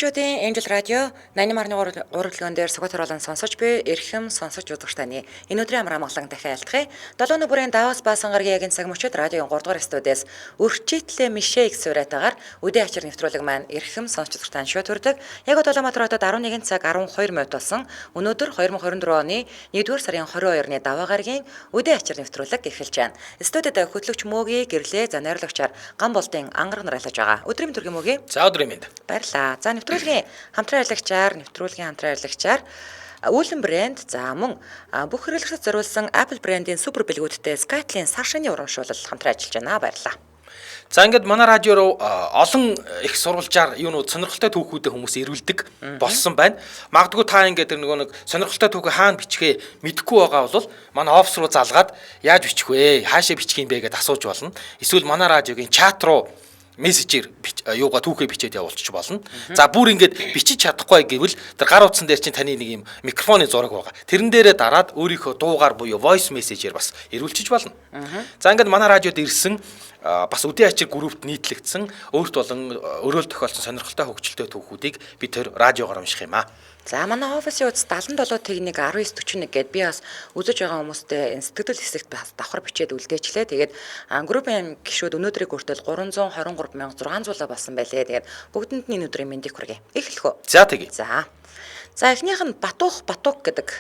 Монголчуудын Angel Radio 88.3 урлагийн дээр Сүхбаатар болон сонсож буй эрхэм сонсож үзэгч таны энэ өдрийн амар амгалан дахин айлтгая. 7 бүрийн Давас баасан гарагийн яг энэ цаг мөчид радиогийн 3 дугаар студиэс өрчитлээ Мишэ их суурайтаагаар үдээ ачаар нэвтрүүлэг маань эрхэм сонсож үзэгч тань шууд хүрдэг. Яг Улаанбаатар хотод 11 цаг 12 минут болсон. Өнөөдөр 2024 оны 1-р сарын 22-ны даваа гарагийн үдээ ачаар нэвтрүүлэг эхэлж байна. Студид хөтлөгч Мөгийн гэрлээ за найруулагчаар ган болдын ангараг нарайлаж байгаа. Өдрийн төргийн Мөгийн. За өдрийн мэнд. Баярлалаа. За нэвтрүүлгийн хамтран харьяалагчаар Үүлэн брэнд за мөн бүх хэрэглэгчдэд зориулсан Apple брэндийн супер бэлгүүдтэй Skyline сар шаны урамшуулал хамтран ажиллаж байна. Баярлалаа. За ингээд манай радио руу олон их сурвалжаар юунууд сонирхолтой түүхүүдэд хүмүүс ирүүлдэг болсон байна. Магадгүй та ингээд тэр нэг сонирхолтой түүхээ хаана бичихээ мэдэхгүй байгаа бол манай офс руу залгаад яаж бичих вэ? Хаашаа бичих юм бэ гэдээ асууж болно. Эсвэл манай радиогийн чат руу мессежээр юугаа түүхээ бичээд явуулчих болно. За бүр ингээд бичиж чадахгүй гэвэл тэр гар утсан дээр чинь таны нэг юм микрофоны зураг байгаа. Тэрэн дээрээ дараад өөрийнхөө дуугаар буюу voice message-ээр бас ирүүлчих болно. За ингээд манай радиод ирсэн бас үдээ ачир группт нийтлэгдсэн өөрт болон өрөөл тохиолдсон сонирхолтой хөгжилтэй түүхүүдийг би тэр радиогоор унших юм аа. За манай офисын утас 77 техник 1941 гээд би бас үзэж байгаа хүмүүстэй сэтгэл хэсэгт бас давхар бичээд үлдээчлээ. Тэгээд группын гишүүд өнөөдрийг хүртэл 323,600 болсон байлээ. Тэгээд бүгдэнд нь энэ өдрийн мэндийг хүргэе. Эхлэх үү? За тэгье. За эхнийх нь Батух гэдэг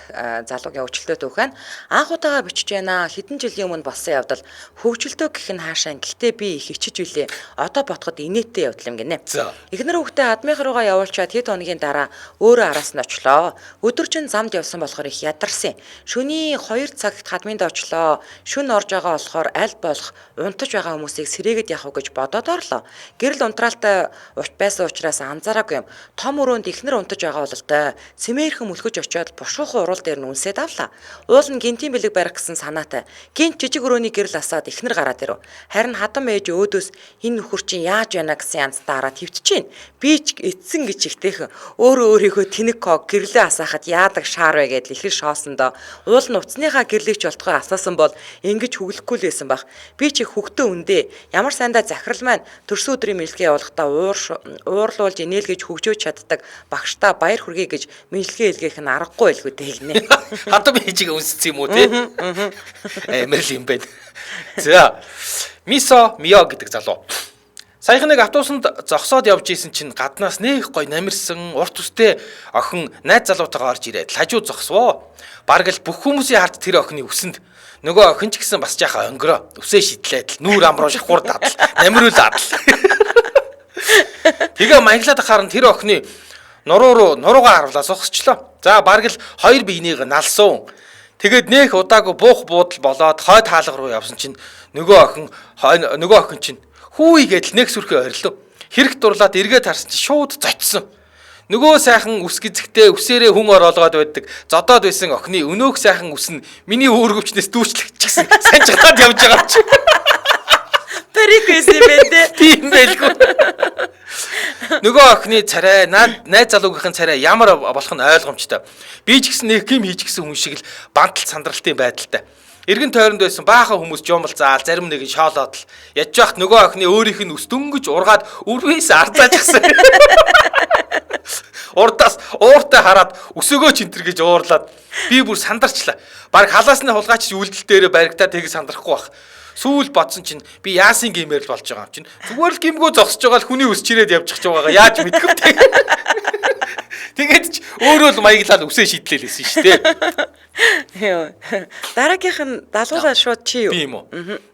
залуугийн өвчлөлтөө түүх байна. Анх удаага бичиж байна. Хэдэн жилийн өмнө болсон явдал хөвгчлөлтөө гэх нь хаашаа. Гэхдээ би их ичиж үлээ. Одоо ботход инээдтэй явдал юм гинэ. Эхнэр хүүхдээ адмынх руугаа явуулчаад хэд хоногийн дараа өөрөө араас нь очлоо. Өдөржин замд явсан болохоор их ядарсан. Шөнийн 2 цагт админд очлоо. Шүн орж байгаа болохоор аль болох унтаж байгаа хүмүүсийг сэрээгэд явах гэж бодоод орлоо. Гэрэл унтраалтай байсан учраас анзаараагүй юм. Том өрөөнд эхнэр унтаж байгаа бол та Сэмээрхэн мөлхөж очиод бушуухан уруул дээр нь үнсээд авлаа. Уул нь гинтийн бэлэг барих гэсэн санаатай. Гинт жижиг өрөөний гэрэл асаад эхнэр гараад ирэв. Харин хадам ээж өөдөөс энэ нөхөр чинь яаж яана гэсэн янзтаа хараад хөвтчихээн. Би ч эцсэн гэж ихтэйхэн өөрөө өөрийнхөө тэнэг ког гэрлээ асаахад яадаг шаар вэ гэдэл ихэр шоосондоо уул нь уцсныхаа гэрлийг ч болтгой асаасан бол ингэж хүглэхгүй л байсан баг. Би ч их хөвгтөө үндэ. Ямар сайндаа захирал маань төрсөн өдрийн мэдлэгээ явуулахдаа уурлуулж инээлгэж хөгжөөж чаддаг багштаа баяр хүргэе гэж мэдлэгээ илгээх нь аргагүй байлгүй дээ гинэ. Хадам ээжийг үнссэн юм уу те? Эмэрл юм байна. За. Мио гэдэг залуу. Саяхан нэг автобусанд зогсоод явж исэн чинь гаднаас нэг гой намирсан урт үстэй охин найз залуутайгаа орж ирээд хажуу зогсвоо. Бараг л бүх хүмүүсийн хард тэр охины үсэнд нөгөө охин ч гэсэн бас жаахан өнгөрөө. Үсээ шидлээд нүүр амруу шахуур дадал, намируулаад дадал. Тэгээ маяглаад харан тэр охины нуруугаа харуулаа зогсчлоо. За бараг л хоёр биенийг налсан. Тэгээд нэх удаагүй буух буудал болоод хойд хаалга руу явсан чинь нөгөө охин чинь хүү игээд нэг сүрхээ орилоо. Хэрэг дурлаад эргээд харсан чинь шууд зочсон. Нөгөө сайхан үс гизэгтэй үсээрээ хүн ороолгоод байдаг. Зодоод байсан охины өнөөх сайхан үс нь миний өөргөвчнээс дүүчлэгчихсэн. Санжгаад явж байгаа чи. Тэрийгээс юм бэ? Тийм байлгүй. Нөгөө охины царай найз залуугийнхын царай ямар болох нь ойлгомжтой. Би ч гэсэн нэг ким хийж гисэн хүн шиг л бантал сандралтын байдалтай. Эргэн тойронд байсан баахан хүмүүс жумал заал зарим нэг нь шоолоод л ядж байхад нөгөө охины өөрийнх нь өс дөнгөж ургаад үрвээс арзаажчихсан. Урдаас ууртай хараад өсөөгөө чинтэр гэж уурлаад би бүр сандарчлаа. Бараг халаасны хулгайч үйлдэл дээрээ баригдаад тийг сандрахгүй бах. Сүүл бодсон чинь би яасын геймэр л болж байгаа юм чинь. Зүгээр л гимгөө зогсож байгаа л хүний өс чирээд явчих жаагаа яаж мэдгүй те. Тэгээд ч өөрөө л маяглаад үсээ шидлээ лээсэн шүү дээ. Йоо. Дараагийнх нь далуугаар шууд чи юу? Би юм уу?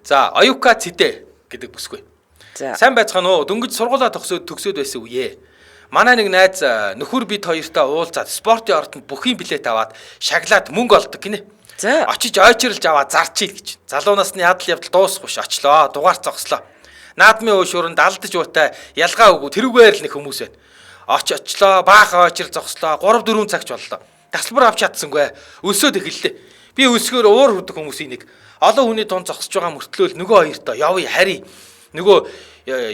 За, Оюка Цэдэ гэдэг бүсгүй. За. Сайн байцгаана уу? Дөнгөж сургуулаа төгсөөд байсан үе. Манай нэг найз нөхөр бид хоёртаа уулзаад спортын ордонд бүхийн билет аваад шаглаад мөнгө олдог гинэ. За. Очиж ойчролж аваа зарчил гэж. Залуу насны ядал явдал дуусахгүй очлоо. Дугаар зогслоо. Наадмын уушууранд алдаж уутай ялгаа өгөө тэрүүгээр л нэг хүмүүс байна. Очлоо, баахан ойчрол зогслоо. 3-4 цагч боллоо. Тасалбар авч чадсангүй. Өсөөд эхэллээ. Би өсгөр уур хүрдэг хүмүүсийн нэг. Олон хүний дунд зогсож байгаа мөртлөөл нөгөө хоёртоо явъя харъя. Нөгөө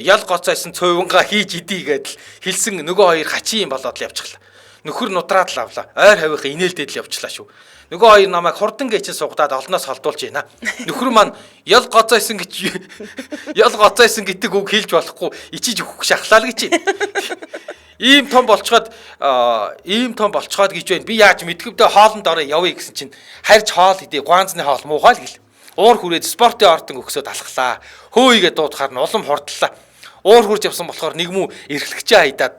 ял гоцойсон цовингаа хийж идий гэдэл хэлсэн нөгөө хоёр хачийн болоод л явчихлаа. Нөхөр нудраад л авлаа. Ойр хавийнхаа инээлдээд л явчлаа шүү. Нөгөө хоёр намайг хурдан гэчин сугадаад олноос холдуулж байна. Нөхөр маань ял гоцойсон гэдэг үг хэлж болохгүй ичиж өгөх шахлаа л гэж. ийм том болцоход гэж байна. Би яаж мэдгэвдээ хоолнд ороо явъя гэсэн чинь харьж хоол идэ гуанзны хоол муухай л гэл. Уур хүрээд спортын ортон өгсөд алхлаа. Хөөйгээ дуудахаар нь улам хурдлаа. Уур хурж явсан болохоор нэг мүү эрхлэгчээ хайдаад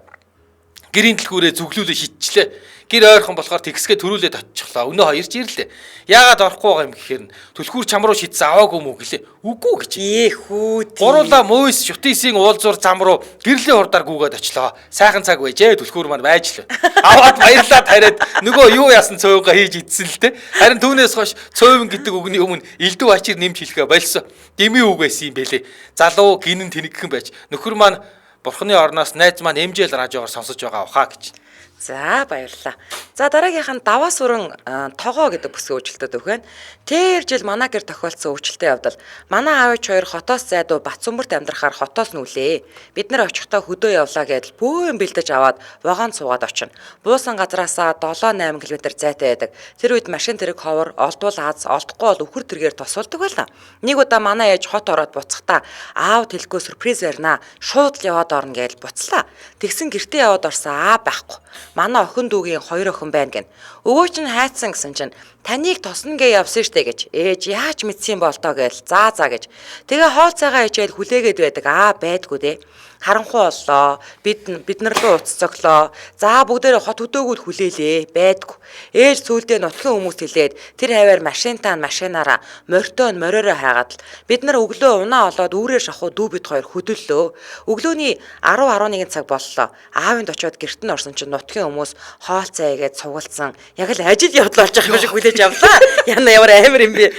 гэрийн дэлгүүрээ зүглүүлээ шидчихлээ. Гэр ойрхон болохоор тэгсгээ төрүүлээд очихлоо. Өнөө хоёрч ирлээ. Яагаад орохгүй байгаа юм гэхээр түлхүүр чам руу шидсэн аваагүй мүү гэлээ. Үгүй гэж. Хүү. Гуруула мөйс шүтээсийн уулзуур зам руу гэрлийн хурдаар гүгээд очлоо. Сайхан цаг байжээ. Түлхүүр маань байж л. Аваад баярлаад хараад нөгөө юу яасан цөөгөө хийж идсэн л те. Харин түүнээс хойш цөөвн гэдэг үгний өмнө элдв ачир нэмж хэлэхэ болсон. Дими үг байсан юм бэлээ. Залуу гинэн тэнэгхэн байж. Нөхөр маань Бурхны орноос найз маань эмжээл радиогоор сонсож байгаа ухаа гэж. За баярлалаа. За дараагийнх нь даваа сүрэн тогоо гэдэг бүсгүй үйлчлэлтүүд өгөх байна. Тэр жил манай гэр тохиолдсон үйлчлэлтийн явдал манай аав ээж хоёр хотоос зайдуу Батцүмбэрт амьдрахаар хотоос нүлээ. Бид нэр очихдоо хөдөө явлаа гэдэл бөөн бэлдэж аваад вагонд суугаад очино. Буусан газраасаа 7-8 км зайтай байдаг. Тэр үед машин тэрэг ховор, олдвол аз, олдохгүй бол өвхөр тэргээр тосолдог байлаа. Нэг удаа манай ээж хот ороод буцахдаа аав тэлгүй сюрприз барина. Шууд л яваад орно гэж буцлаа. Тэгсэн гэртээ яваад орсон аа байхгүй. Манай охин дүүгийн 2 охин байна гэн. Өвөө чинь хайцсан гэсэн чинь таныг тосно гээ явсан штэ гэж. Ээж яаж мэдсэн бол тоо гээл заа гэж. Тэгээ хоол цайгаа ичээл хүлээгээд байдаг. Аа байдгүй дээ. Харанхуй боллоо. Бид нар руу уц цоглоо. За бүгдээрээ хот хөдөөгөл хүлээлээ. Байдгүй. Ээж сүулдэ нутгийн хүмүүс хэлээд тэр хаваар машинаараа мориороо хайгаад л бид нар өглөө унаа олоод үүрээ шахуу дүү бид хоёр хөдөллөө. Өглөөний 10-11 цаг боллоо. Аавынд очиод гэрт нь орсон чинь нутгийн хүмүүс хоол цайгээд цугалцсан. Яг л ажил явдал болж байгаа юм шиг хүлээж авлаа. Яна ямар амар юм бэ?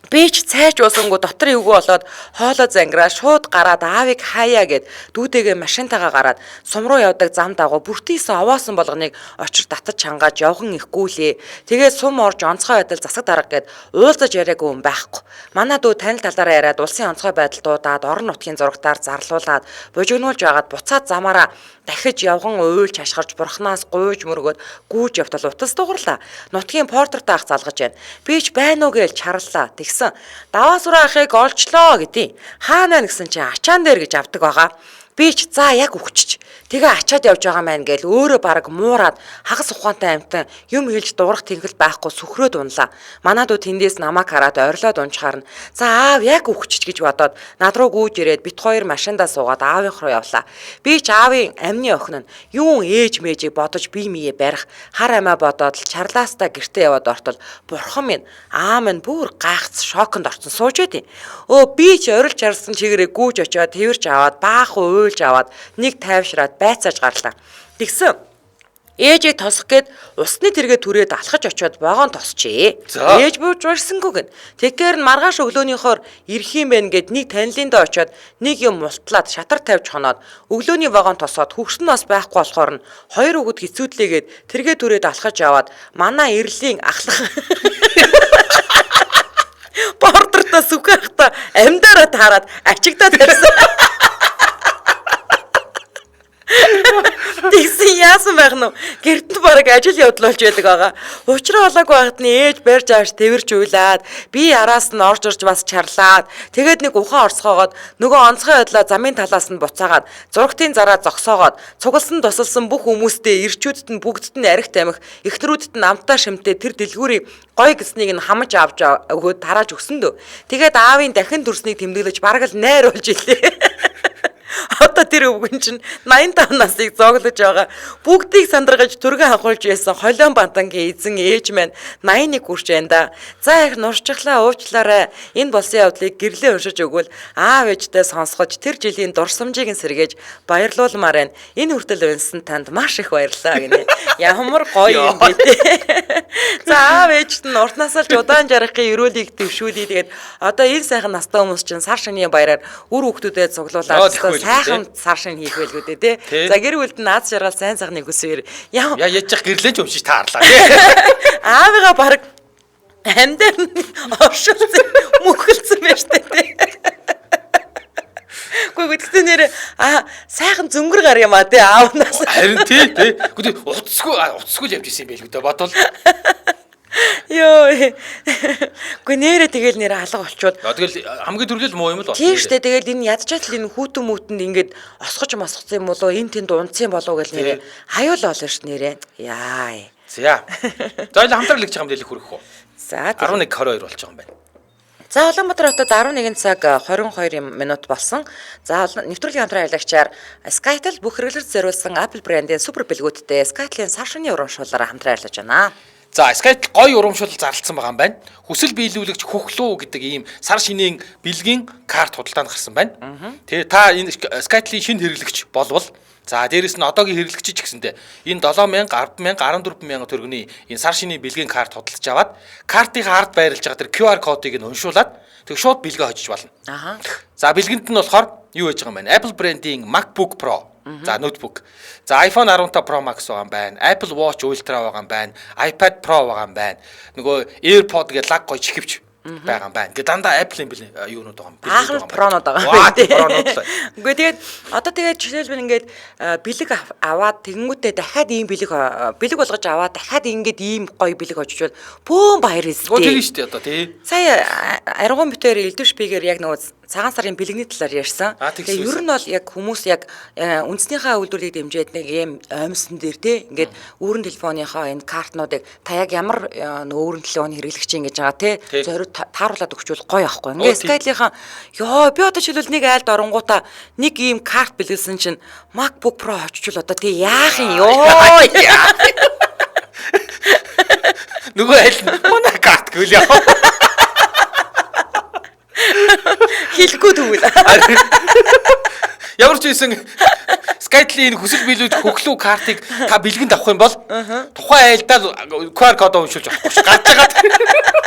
Би ч цайж уусангуу дотор эвгүй болоод хоолоо зангираа шууд гараад аавыг хаяа гэд дүүтэйгээ машинтайгаа гараад сум руу явдаг зам дагуу бүртийсэн овоосон болгоныг очир татаж чангааж явхан ихгүүлээ. Тэгээд сум орж онцгой байдал засаг дарга гэд уулзаж яриаггүй юм байхгүй. Манай дүү танил талаараа яриад улсын онцгой байдал дуудаад орон нутгийн зурагтаар зарлуулад бужигнуулж байгаад буцаад замаараа дахиж явган уйлж хашгирч бурхнаас гуйж мөргөөд гүүж явтал утас дугарлаа. Нутгийн портер таах залгаж байна. Би ч байна уу гэж чарлаа. Тэгсэн даваа сүрэн ахыг олчлоо гэдээ. Хаана вэ гэсэн чинь ачаан дээр гэж авдаг байгаа. Би ч за яг өгчч. Тэгээ ачаад явж байгаа маань гээл өөрөө баг муураад хагас ухаантай амтан юм хэлж дуурах тэнгэл байхгүй сүхрөөд унлаа. Манай дүү тэндээс намайг хараад ойрлоод унчаар нь за аав яг өгчч гэж бодоод над руу гүйж ирээд бит хоёр машиндаа суугаад аавынх руу явлаа. Би ч аавын амны охин нь юун ээж мэжийг бодож бие мие барих хар амиа бодоод л чарлаастаа гэртээ яваад ортол бурхан минь аав минь бүр гайхц шоконд орсон сууж байдیں۔ Өө би ч орилж чарлсан чигээрээ гүйж очиод тэрч аваад баах уйлж аваад нэг тайвшраад байцааж гарлаа. Тэгсэн ээжийг тосох гээд усны тэргээ түрээд алхаж очиод вагон тосчээ. Ээж бууж урсангүй гэн. Тэгэхээр маргааш өглөөнийхоор ирэх юм байна гэд нэг танилиндаа очиод нэг юм мултлаад шатар тавьж хоноод өглөөний вагон тосоод хөвгсөн нас байхгүй болохоор нь хоёр хүүхэд хэцүүдлээгээд тэргээ түрээд алхаж яваад манай эрлийн ахлах портертаа сүхахта амьдараа таарад ачигдаад тарьсан. Тэгсэн яасан байх нь гэртэн бараг ажил явдал болж байдаг байгаа. Учраа олоогүй байхад нь ээж барьж ааш тэрч уйлаад би араас нь орж бас чарлаад тэгээд нэг ухаан орсгоогоод нөгөө онцгой байдлаа замын талаас нь буцаагаад зургтын зараа зогсоогоод цугалсан тусалсан бүх хүмүүстэй ирчүүдэд нь бүгдд нь арх тамхи эхнэрүүдэд нь амтаа шимтээ тэр дэлгүүрийг гой гэснийг нь хамаж авч өгөөд тарааж өгсөн дөө. Тэгээд аавын дахин дүрснийг тэмдэглэж бараг л найр болж илээ. Одоо тэр өвгөн чинь 85 насыг зоглож байгаа. Бүгдийг сандаргаж түргэн хахуулж яасан холион бантангийн эзэн ээж маань 81 хүрч байна да. За их нурчглаа уучлаарай. Энэ болсон явдлыг гэрлээ уншиж өгвөл аав ээжтэй сонсгож тэр жилийн дурсамжийг нь сэргээж баярлуулмаар байна. Энэ хүртэл үнсэн танд маш их баярлалаа гинэ. Ямар гоё юм бэ те. За аав ээжт нь уртнаас л удаан жаргахын өрөөлийг дэвшүүлээ. Тэгээд одоо энэ сайхан настай хүмүүс чинь сар шаны баяраар үр хүүхдүүдэд цуглуулаад сайхан сар шин хийх байлгүй дээ тий. За гэр бүлд нь аз жаргал сайн сайхныг хүсвэр. Яа яж гэрлэн ч өмшиж таарлаа. Аавыгаа баг амьдаар оршуулсан мөхөлсөн байж тээ тий. Гэхдээ нэр сайхан зөнгөр гар юм а тий аавнаас. Харин тий. Гэхдээ утасгүй явж исэн юм байл үү дээ бодвол. Йоо. Гүй нэрээ тэгэл нэрээ алга болчвол. Тэгэл хамгийн түргэл муу юм л Тийм шүү дээ. Тэгэл энэ ядчаатал энэ хүүтэн мүтэнд ингээд осгож мосгоцсон юм болоо энэ тэнд унцсан болоо гэл нэрээ аюул болно шүү нэрээ. Яа. За. За ఇలా хамтрал гэж байгаа юм дэлгэх хүрэх үү? За 11:22 болж байгаа юм байна. За Улаанбаатар хотод 11 цаг 22 минут болсон. За нэвтрүүлгийн хамтран аялагчаар Skytel бүх хэрэглэгч зориулсан Apple брендийн супер бэлгүүдтэй Skytel-ийн сар шөнийн урамшуулаараа хамтран ажиллаж байна. За Skytel гоё урамшуул зарлцсан байгаа юм байна. Хүсэл биелүүлэгч хөхлөө гэдэг ийм сар шинийн бэлгийн карт худалдаанд гарсан байна. Тэгээ та энэ Skytel-ийн шинэ хэрэглэгч болвол за дээрэс нь одоогийн хэрэглэгч ч гэсэндээ энэ 7000, 10,000, 14,000 төгрөгийн энэ сар шинийн бэлгийн карт худалдаж аваад картынхаа ард байрлаж байгаа тэр QR кодыг нь уншуулад тэг шууд бэлгээ хожиж болно. Аха. За бэлгэнд нь болохоор юу хийж байгаа юм бэ? Apple брендийн MacBook Pro. За ноутбук. За iPhone 15 Pro Max байгаа юм байна. Apple Watch Ultra байгаа юм байна. iPad Pro байгаа юм байна. Нөгөө AirPod гэж лаг гоё чихвч байгаа юм байна. Гэ дандаа Apple-ийн юунууд байгаа юм. Аахны пронод байгаа. Ваа пронод л. Үгүй тэгээд одоо тэгээд жишээлбэл ингээд бэлэг аваад тэгэнгүүтээ дахиад ийм бэлэг болгож аваад дахиад ингээд ийм гоё бэлэг очивол бөөн баяр эстэй. Тэр нь шүү дээ одоо тий. Сая аргуун битээр элдв шпигээр яг нөгөө цагаан сарын бэлэгний талаар ярьсан. Тэгээ ер нь бол яг хүмүүс яг үндснийхээ үйлдвэрлэлийг дэмжиж нэг ийм оймсон дээр тий ингээд өөрийн телефоныхоо энэ картнуудыг та яг ямар өөрийн телефоны хэрэглэгч ингэж байгаа тий зориуд тааруулаад өгчвөл гоё ахгүй. Ингээд Skytel-ийн ёо би одоо жишээлбэл нэг айлд оронгуудаа нэг ийм карт бэлгэлсэн чинь MacBook Pro очичвол одоо тий яах юм ёо. Нөгөө айл манай карт гэвэл яа. Хэлэхгүй тэгвэл. Ямар ч байсан Skytel-ийн хүсэл биелүүлж хөхлөө картыг та бэлгэнд авах юм бол тухайн айлдаа QR кодоо уншуулж авахгүй ш. Гарч байгаа.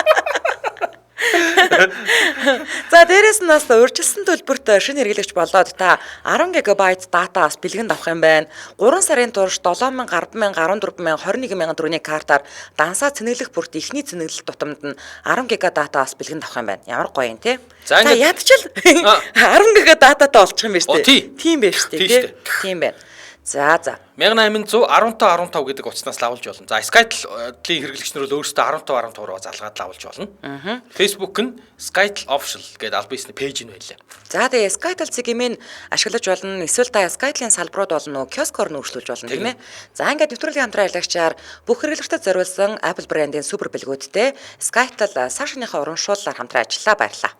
За дээрэс нь бас урьдчилсан төлбөрт шинэ хэрэглэгч болоод та 10 ГБ датаас бэлгэнд авах юм байна. 3 сарын турш 7,000, 10,000, 14,000, 21,000 төгрөгийн картаар дансаа цэнэглэх бүрт ихний цэнэглэлт тутамд нь 10 ГБ датаас бэлгэнд авах юм байна. Ямар гоё юм те. За ядчил 10 ГБ дататай олчих юм байна шүү дээ. Тийм байна шүү дээ. Тийм байна. За 1800 15 гэдэг утаснаас лавлж болно. За Skytel-ийн хэрэглэгчнэр бол өөрсдөө 15 руу залгаад лавлж болно. Facebook нь Skytel Official гэдэг аль биесний пэйж нь байлаа. За тэгээ Skytel цэгийн ашиглаж болно. Эсвэл та Skytel-ийн салбарууд болно, киоскоор нүүрслүүлж болно тийм ээ. За ингээд нэвтрүүлгийн хамтран аялагчаар бүх хэрэглэгчдэд зориулсан Apple брендийн супер бэлгүүдтэй Skytel сар шинийхээ урамшууллаар хамтран ажиллаа баярлаа.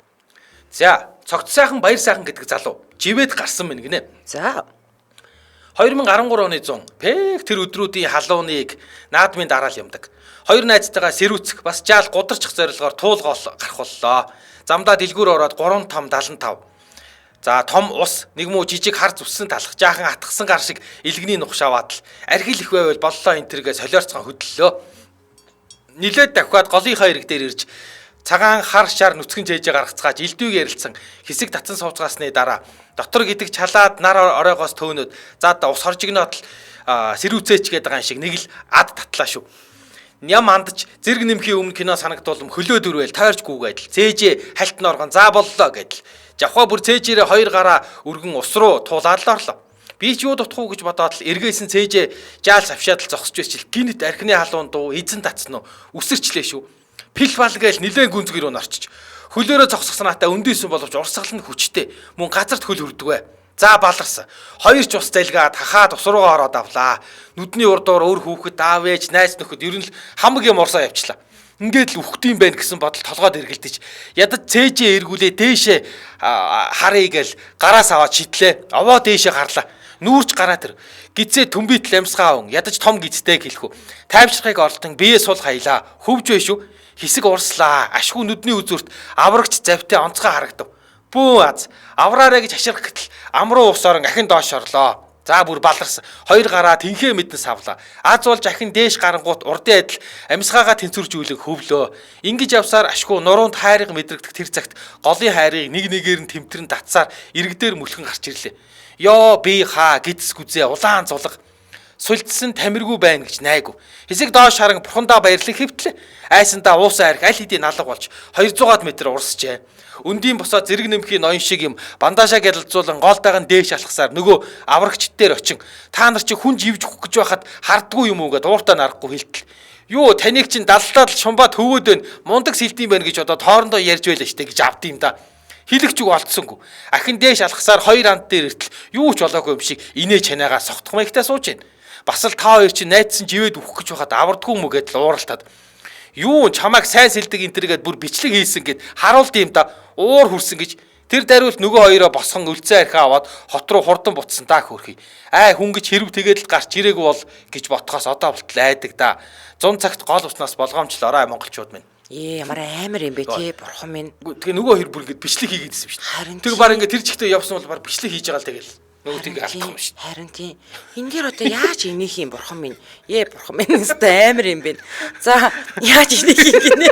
За цогц сайхан баяр сайхан гэдэг залуу живэд гарсан мэн гинэ. За 2013 оны 100 пэг тэр өдрүүдийн халууныг наадмын дараал юмдаг. Хоёр найзтайгаа сэрүүцэх бас жаал гударчих зорилгоор туулгоол гарах боллоо. Замдаа дэлгүүр ороод 3.75. За том ус нэг муу жижиг хар зүссэн талах жаахан атгсан гар шиг илгэний нухшаваад л архил их байвал боллоо энэ тэргээ солиорцгон хөдлөлөө. Нилээд давхиад голынхаа ирэг дээр ирж цагаан хар шар нүцгэн жээжээ гаргацгааж элдвийг ярилцсан хэсэг татсан сууцгаасны дараа дотор гэдэг чалаад нар оройгоос төөнөд за ус хоржигноод л сэрүүцээч гээд байгаа юм шиг нэг л ад татлаа шүү. Ням андч зэрэг нэмхийн өмнө кино санагдуулам хөлөө дөрвөл тойрч гүүгээд цээжээ хальтны оргон за боллоо гэдэл жавхаа бүр цээжээрээ хоёр гараа өргөн ус руу туулаад л орлоо. Би ч юу дутах уу гэж бодоод л эргээсэн цээжээ жаал савшаад л зогсож байчил гинэт архины халуун дуу эзэн татсан уу үсэрчлээ шүү. Пил бал гээл нилээн гүнзгий рүү норчиж хөлөөрөө зогсгоснаатай өндөөсөн боловч урсгал нь хүчтэй мөн газарт хөл хүрдгвэ. За баларсан. Хоёр ч ус залгаад хахаад ус руугаа ороод авлаа. Нүдний урдуур өөр хүүхэд аав ээж найз нөхөд ер нь л хамаг юм урсаа явчлаа. Ингээд л үхтийм байх гэсэн бодол толгойд эргэлдэж ядаж цээжээ эргүүлээ дээшээ харъя гээл гараас аваад шидлээ. Овоо дээшээ гарлаа. Нүүрч гараа тэр гизээ төмбит лямсгаа ун ядаж том гизтэй гэлхүү. Тайвшрахыг оролтон бие сул хаялаа. Хөвж вэ шүү. Хэсэг урслаа. Ашгүй нүдний үзүүрт аврагч завтай онцгой харагдав. Бүү аз. Авраарэ гэж хаширх гэтэл амруу ус орон ахин доош орлоо. За бүр баларсан. Хоёр гараа тэнхээ мэдэн савлаа. Аз болж ахин дээш гарангуут урдын адил амьсгаагаа тэнцвэржүүлэн хөвлөө. Ингиж явсаар ашгүй нуруунд хайрыг мэдрэгдэх тэр цагт голын хайрыг нэг нэгээр нь тэмтэрэн татсаар ирэг дээр мүлхэн гарч ирлээ. Ёо би хаа гидс гүзээ улаан зулга. сулдсан тамиргүй байна гэж найгу. Хэсэг доош харан бурхандаа баярлах хэвтлээ. Айсандаа уусаа арх аль хэдийн алга болж 200 метр урсжээ. Өндийн босоо зэрэг нэмхийн ноён шиг юм бандажаа гялалзуулан гоолтойгоо дээш алхасаар нөгөө аврагчд дээр очин та нар чи хүн живж өгөх гэж байхад хардггүй юм уу гэд ууртаа нарахгүй хэлтэл. Юу таныг чин даллаад шумбаа төвөөд байна. Мундаг сэлдэм байна гэж одоо тоорондоо ярьж байлаа штэ гэж авд юм да. Хилэгч үг олдсонгүй. Ахин дээш алхасаар хоёр анд дээр иртэл юу ч болоогүй юм шиг инээ чанаагаа согтох маягтаа сууж байна. Бас л та хоёр чи найдсан живэд өгөх гэж байхад авардгүй юм уу гэдэл ууралтаад. Юу чамайг сайн сэлдэг энтергээд бүр бичлэг хийсэн гэд харуулд юм да. Уур хүрсэн гэж тэр даруйт нөгөө хоёроо босгон үлцэн архиа аваад хот руу хурдан буцсан даа хөрхий. Хүн гэж хэрв тэгээд л гарч ирээгүй бол гэж ботхоос одоо болтол айдаг да. 100 цагт гол уснаас болгоомжлоорой монголчууд минь. Ямар амар юм бэ тий бурхан минь. Тэгээ нөгөө хоёр бүр ингэж бичлэг хийгээдсэн шүү дээ. Тэр баг ингээд тэр чигтээ явсан бол баг бичлэг хийж байгаа л тэгэл. Нөгөө тийм алдах юм шүү дээ. Харин тийм. Энэ дээр одоо яаж инех юм бурхан минь. Бурхан минь өстой амар юм бэ. За яаж инех юм гинэ.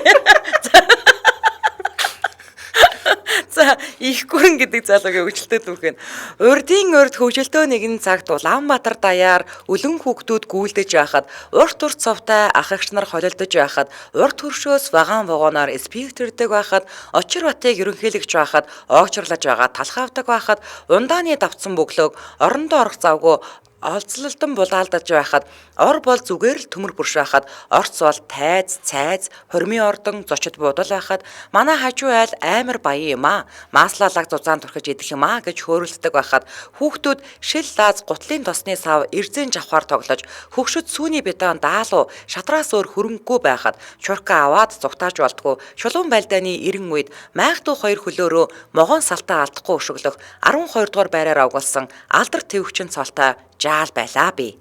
За ихгүн гэдэг залуугийн хөгжилтэй түүхэн. Урдын урд хөгжилтөө нэгэн цагт Улаанбаатар даяар өлөн хүүхдүүд гүйлдэж байхад урт цовтой ах эгч нар холилдож байхад урт хөршөөс вагон вагоноор спиктердэг байхад очир батыг ерөнхийлөгч байхад огжрлаж байгаа талхавдаг байхад ундааны давцсан бөглөөг орондоо орох завгүй олзлолтон булаалдаж байхад ор бол зүгээр л төмөр бүрш байхад орц бол тайз цайз хормын ордон зочид буудал байхад манай хажуу айл амар баян юм аа маслалаг зузаан турхиж идэх юм аа гэж хөөрөлддөг байхад хүүхдүүд шил лааз гутлын тосны сав эрзэн жавхаар тоглож хөгшөд сүүний бетон даалуу шатраас өөр хөрөнгөгүй байхад чурка аваад зугтааж болдгоо шулуун байлдааны 90 үед майхтуу хоёр хөлөөрөө могон салтаа алдахгүй өшөглөх 12 дугаар байраар авгалсан алдар твэгчин цолтой жаал байлаа би.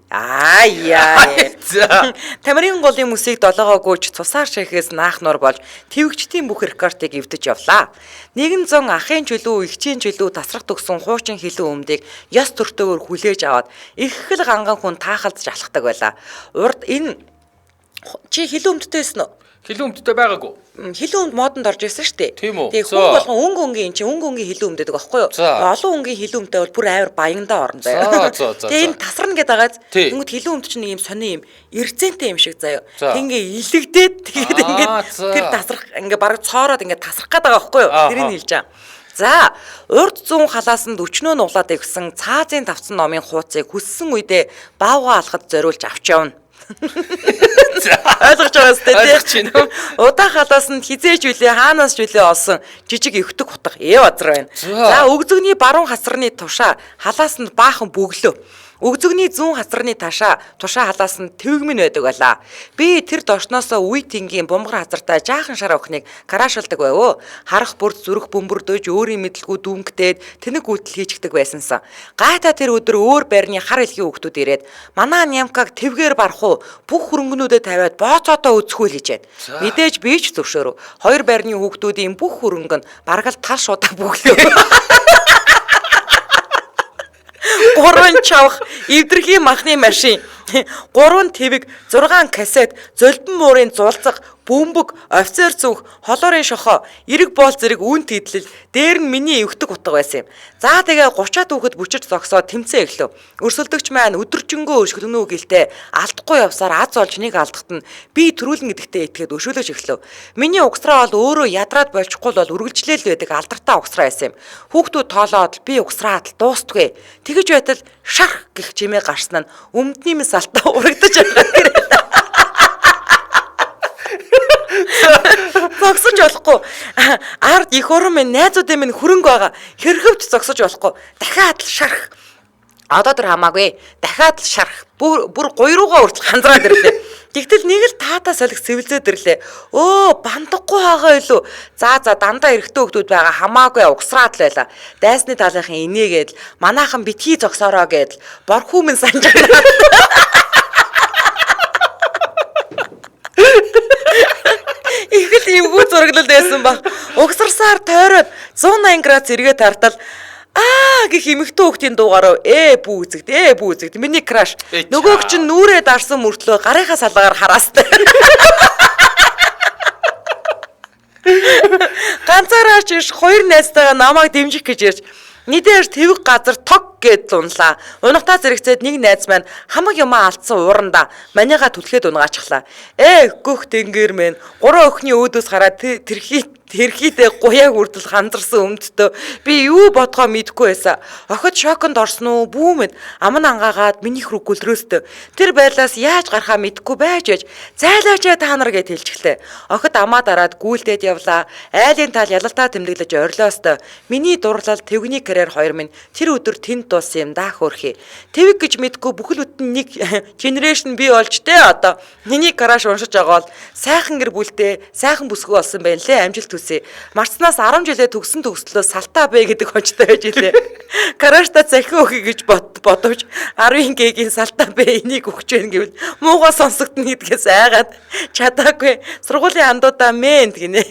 Тамирын голын мөсийг долоогоогүйч цусаар шихэс наах нур болж твэгчдийн бүх рекордыг эвдэж явлаа. 100 ахын чөлөө, ихчийн чөлөө тасрах төгсөн хуучин хилэн өмдийг ёс төртөөр хүлээж аваад их хэл ганган хүн таахалдж алхдаг байлаа. Урд энэ чи хилэн өмдтэйсэн үү? Хилэн өмдтэй байгаагүй. Хилэн өмд модонд орж ирсэн шүү дээ. Тийм үү? Тэгээ хүн болгон өнгө өнгийн чи өнгө өнгийн хилэн өмдөдөг байхгүй юу? Олон өнгийн хилэн өмдтэй бол бүр амар баяндаа орно заяа. Тэгээ энэ тасарна гэдэг агаад тэнгууд хилэн өмд чинь нэг юм сони юм эрзэнтэй юм шиг заяа. Ингээ илэгдээд тэгээд ингээд тэр тасрах ингээ бараг цоороод ингээ тасрах гээд байгаа байхгүй юу? Тэрийг хэлж байгаа. За, урд зүүн халаасанд өчнөө нуглаад ивсэн цаазын давцсан номын хууцыг хүссэн үедээ баавга алхад зориулж авч явна. Ойлгож байгаа сте тийм. Удаа халаас нь хизээж үлээ хаанаас ч үлээ олсон жижиг өвтөг хутга базар байна. За өгзөгний баруун хасрны тушаа халаас нь баахан бөглөө. Өгзөгний зүүн хасрны тушаа халаас нь твэгмэн байдаг байлаа. Би тэр дошноосоо үе тэнгийн бумгар хазартай жаахан шар охиныг караашилдаг байв. Харах бүрд зүрх бөмбөрдөж өөрийн мэдлгүй дүнгтээд тэнэг үйлдэл хийчихдэг байсансан. Гайта тэр өдөр өөр байрны хар илгийн хүүхдүүд ирээд манай нямкаг твгээр барах уу бүх хөрөнгөнүүдэд тавиад бооцоотоо үзхүүл хийжээд. Мэдээж би ч зөвшөөрөв. Хоёр байрны хүүхдүүдийн бүх хөрөнгө нь бараг л тал шуудаа бүглөө. Гурван чавх, эвдэрхийн махны машин, 3 твэг, 6 касет, зөлдөн муурын зулцаг, бөмбөг, офицер зүнх, холоорын шохоо, эрэг боол зэрэг үнт идэлэл, дээр нь миний өвтөг утга байсан юм. За тэгээ 30-аад хүүхэд бүчирч зогсоод тэмцээ ирлээ. Өрсөлдөгч маань өдөржингөө өшгөлнөө гэлтэй алдахгүй явсаар аз олж нэг алдахт нь би төрүүлэн гэдэгтээ итгээд өшөөлөж эхлэв. Миний угсраа бол өөрөө ядраад болчихгүй бол үргэлжлээл байдаг алдартай угсраа байсан юм. Хүүхдүүд тоолоод би угсраад дуустгүй. Тэгэж байтал шарх гэх чимээ гарсан нь өмдний мэс алтаа урагдаж байгаа. Зогсож болохгүй. Ард их уран минь найзуудын минь хөрөнгө байгаа. Хэрхэвч зогсож болохгүй. Дахиад л шарх. Одоо тэр хамаагүй. Дахиад л шарх. Бүр 3 руугаа хүртэл хандраад ирлээ. Тэгтэл нэг л таатаа солих сэвэлзээд ирлээ. Өө, бандахгүй байгаа юу? За дандаа эрэгтэй хүмүүс байгаа хамаагүй угсраад л байла. Дайсны талынхын инээгээд манаахан битгий зогсоороо гээд борхуу минь санаж байна. Их л эвгүй зураглал байсан баг. Угсарсаар тойроод 180 градус эргээ тартал гэх эмэгтэй хүүхдийн дуугаар бүү үзэгд. Миний краш. Нөгөөг чинь нүрээ дарсан мөртлөө гарынхаа салгаар хараастай. Ганцаараа ч хоёр найзтайгаа намайг дэмжих гэж ярьж нийтээр твэг газар тог гэд лунлаа. Унахтаа зэрэгцээд нэг найз маань хамаг юмаа алдсан ууранда манигаа түлхээд унгаачихлаа. Гөх тэнгэр мэн 3 өхний өөдөөс хараад тэрхийдээ гуяг үрдэл хандарсан өмдтөө би юу бодгоо мэдэхгүй байсан. Охид шоконд орсон уу бүүмэд аман ангаагаад минийх рүү гөлрөөстөө. Тэр байлаас яаж гарахаа мэдэхгүй байж зайлаач та нар гэж хэлчихлээ. Охид амаа дараад гүйлдээд явлаа. Айлын тал ялалтаа тэмдэглэж орлоостой. Миний дурлал Тэвгний карьер 2 минь тэр өдөр тэнд дууссан юм да хөөрхий. Тэвг гэж мэдэхгүй бүхэл бүтэн нэг генерашн бий болж тэ одоо. Миний гараж уншиж байгаа бол сайхан гэр бүлтэй, сайхан бүсгүй болсон байна лээ. Амжилт хүсье. Марцнаас 10 жилээ төгсөн төгслөө салтаа бэ гэдэг хончтой байж илээ. Карашта захин өгье гэж бодовч 10 гийн салтаа бэ энийг өгч байна гэвэл муугаа сонсогдно гэдгээс айгаад чадаагүй. Сургуулийн андуудаа мэн гинэ.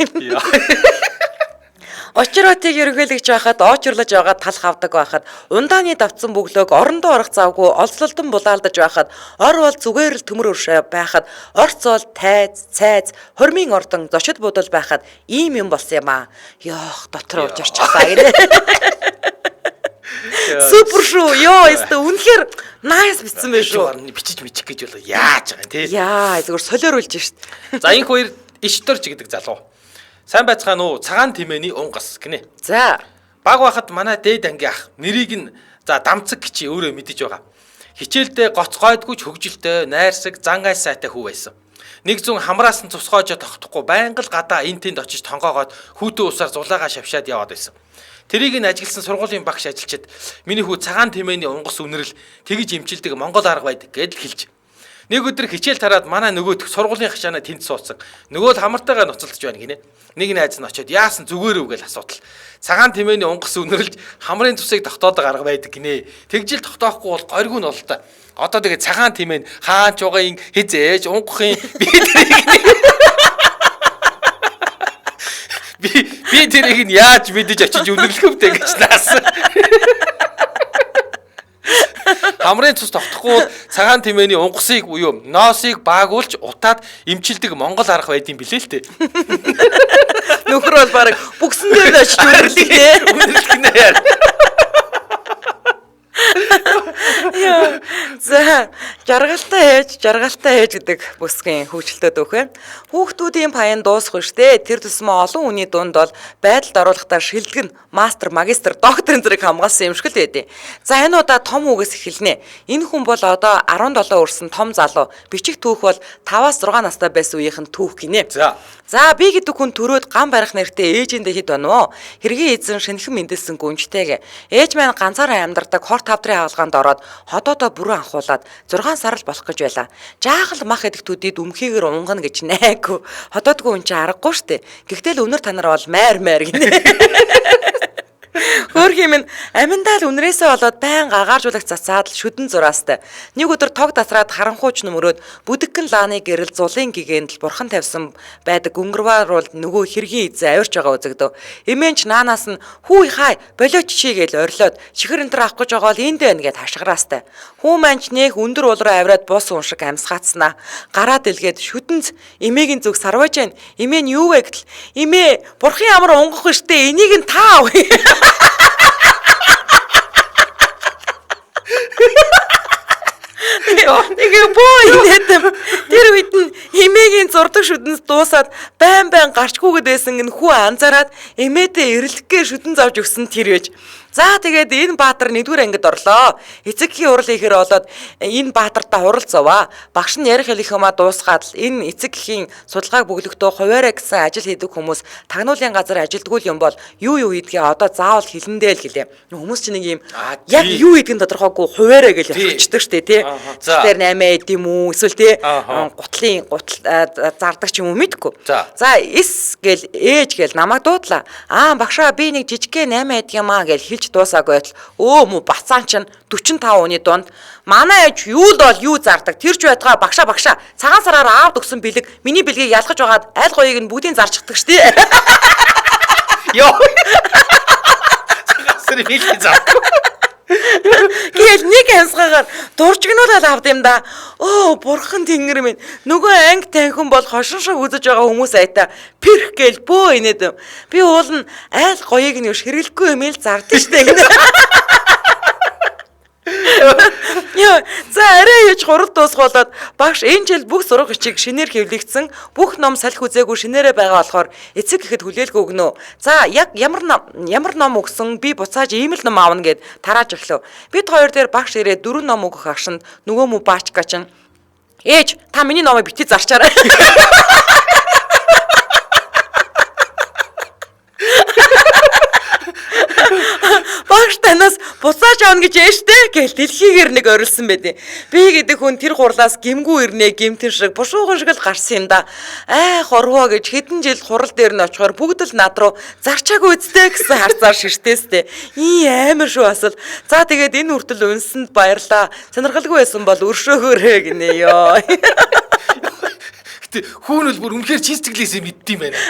Очротыг ерөнхийлөгч байхад оочрлож байгаа талх авдаг байхад ундааны давтсан бөглөөг орондоо орох завгүй олзлолдон булаалдаж байхад ор бол зүгээр л төмөр өршөө байхад орц бол тайз цайз хормын ордон зочид будал байхад ийм юм болсон юм аа. Ёох дотор ууж орчихлаа гинэ. Супер шүү. Ёо үнэхээр nice бичсэн байх шүү. Бичиж мичих гэж бол яаж байгаа юм те. Яа зүгээр солиоруулж шít. За энэ хоёр ишторч гэдэг залуу. Сайн байцгаана уу? Цагаан тэмээний унгас гинэ. За. Баг байхад манай дээд анги ах нэрийг нь за дамцаг гिची өөрөө мэдэж байгаа. Хичээлдээ гоцгойдгүй ч хөгжилтэй, найрсаг, зан ай сайтай хүү байсан. Нэг зүүн хамраас нь цусгоожоо тогтохгүй байнга л гадаа энэ тэнд очиж тонгоогоод хүүтэн усаар зулаагаа шавшаад яваад байсан. Тэрийг нь ажилсан сургуулийн багш ажилчид миний хүү цагаан тэмээний унгас үнэрэл тэгж имчилдэг Монгол арга байдаг гэдэл хэлж. Нэг өдөр хичээл тараад манай нөгөөдх сургуулийн хашаанаа тэнд суудсан. Нөгөө л хамартайгаа ноцолдож байна гинэ. Нэг найз нь очиод яасан зүгээр үү гэж асуудал. Цагаан тэмээний унгас үнэрлж хамрын цусыг тогтоодог арга байдаг гинэ. Тэгжил тогтоохгүй бол горьгүй нь бол та. Одоо тэгээ цагаан тэмээ хаан чугын хизээж унгахын би тэрийг нь яаж мэдэж очиж үнэрлэх вэ гэж наасан. Хамрын цус тогтохгүй цагаан тэмээний унгасыг буюу ноосыг баагуулж утаад имчилдэг Монгол арга байд юм билээ л дээ. Нөхөр бол баг бүгсэн дээр нь очиж үнэрлэх нэ. Үнэрлэх нэ. Яа. За, жаргалтай ээж гэдэг бүсгийн хөгжилтөд өөхөө. Хүүхдүүдийн паян дуусах штэ. Тэр тусмаа олон хүний дунд бол байдалд оруулахдаа шилдэг нь мастер, магистр, докторын зэрэг хамгаалсан юм шиг л байдیں۔ За, энэ удаа том үгээс эхэлнэ. Энэ хүн бол одоо 17 өрсөн том залуу. Бичих түүх бол 5-6 настай байсан үеийнхэн түүх гинэ. За, би гэдэг хүн төрөөд ган барих нэртэй ээжиндээ хэд байна вэ? Хэргийн эзэн шинхэн мэндэлсэн гүнжтэйг. Ээж маань ганцаараа амьдардаг хорт тавдрын хаалгаанд ороод ходоодоо бүрэн анхуулаад 6 сар л болох гэж байлаа. Жаахал мах эдэгтүүдэд өмхийгээр унгана гэж найггүй. Ходоодгүй хүн чинь аргагүй штэ. Гэхдээ л өнөр танаар бол майр гинэ. Хөөрхий минь аминдаа л үнрээсээ болоод байн агааржуулагч цацаад л шүдэн зураастай. Нэг өдөр тог тасраад харанхууч нөмрөөд бүдэгхэн лааны гэрэл зулын гигэнд л бурхан тавьсан байдаг өнгөрвааруул нөгөө хэргийн эзэн авирч байгаа үзэгдөө. Эмээнч наанаас нь хүү хай болооч чи гэж орлоод чихэр энэ төр авах гэж байгаа л энд байна гэд хашгираастай. Хүү манч нэх өндөр уул руу авираад бус хүн шиг амсгаацснаа. Гараад илгээд шүдэнц эмээгийн зүг сарваж байна. Эмээ нь юу вэ гэтэл эмээ бурхан ямар унгах вэ штэ энийг нь таа. Тэгээ боо инээдэм тэр үед нь эмээгийн зурдаг шүдэнс дуусаад байн гарчгүйгээд байсан гэн хүү анзаараад эмээдээ эрэлхгээ шүдэн завж өгсөн тэр байж. За тэгээд энэ баатар 1-р ангид орлоо. Эцэгхийн урал ихээр болоод энэ баатартаа хурал зоваа. Багш нь ярих хэлэх юмаа дуусгаад л энэ эцэгхийн судалгааг бөглөхдөө хуваарэ гэсэн ажил хийдэг хүмүүс тагнуулын газар ажилдгуул юм бол юу хийдгээ одоо заавал хэлэндээ л гэлээ. Хүмүүс чинь нэг юм яг юу хийдгийг тодорхойгүй хуваарэ гэж явчихдаг штэ тий. Тэр 8 эд юм уу эсвэл тий гутал зардаг ч юм уу мэдгүй. За эс гэл ээж гэл намайг дуудлаа. Багшаа би нэг жижигхэн 8 эд юм аа гэж хэлж дуусаагүй байтал мө бацаан чинь 45 оны дунд манай ээж юу л бол юу зардаг тэр ч байтгаа багшаа цагаан сараар аавд өгсөн бэлэг миний бэлгийг ялгаж байгаад айл гоёыг нь бүгдийг зарчихдаг штий. Йоо. Цагаан сарын бэлгийг зардаг. Гэл нэг хямсгаагаар дуржигнуулаад авд юм да. Бурхан тэнгэр минь. Нөгөө анги танхим бол хошин шиг үзэж байгаа хүмүүс айтаа пэрх гээл бөө инээд. Би уул нь айл гоёыг нь ширгэлгүй юм ил зардаг штэ. Яа, за арай яж хурал дуусгуулаад багш энэ жил бүх сурах бичиг шинээр хэвлэгдсэн, бүх ном салхи үзээгүй шинээрээ байгаа болохоор эцэг гэхэд хүлээлгээ өгнө. За яг ямар ном өгсөн би буцааж ийм л ном аавна гэд тарааж өглөө. Бид хоёр дээр багш ирээд 4 ном өгөх агшинд нөгөө мө баачгачин ээж та миний номыг бити зарчаарай. Багш танаас буцааж авна гэж ээжтэй гэл дэлхийгээр нэг орилсон байдیں۔ Би гэдэг хүн тэр хурлаас гимгүү ирнэ гимтэн шиг бушуухан шиг л гарсан юм да. Хорвоо гэж хэдэн жил хурал дээр нь очихоор бүгд л над руу зарчаагүй үсттэй гэсэн харцаар ширтээстэй. Амар шүү асал. За тэгээд энэ хүртэл үнсэнд баярлаа. Сонирхолгүй байсан бол өршөөгөөрэй гинэ ёо. Гэтэ хүүн бол бүр үнэхээр чистглээсээ мэддэм байна.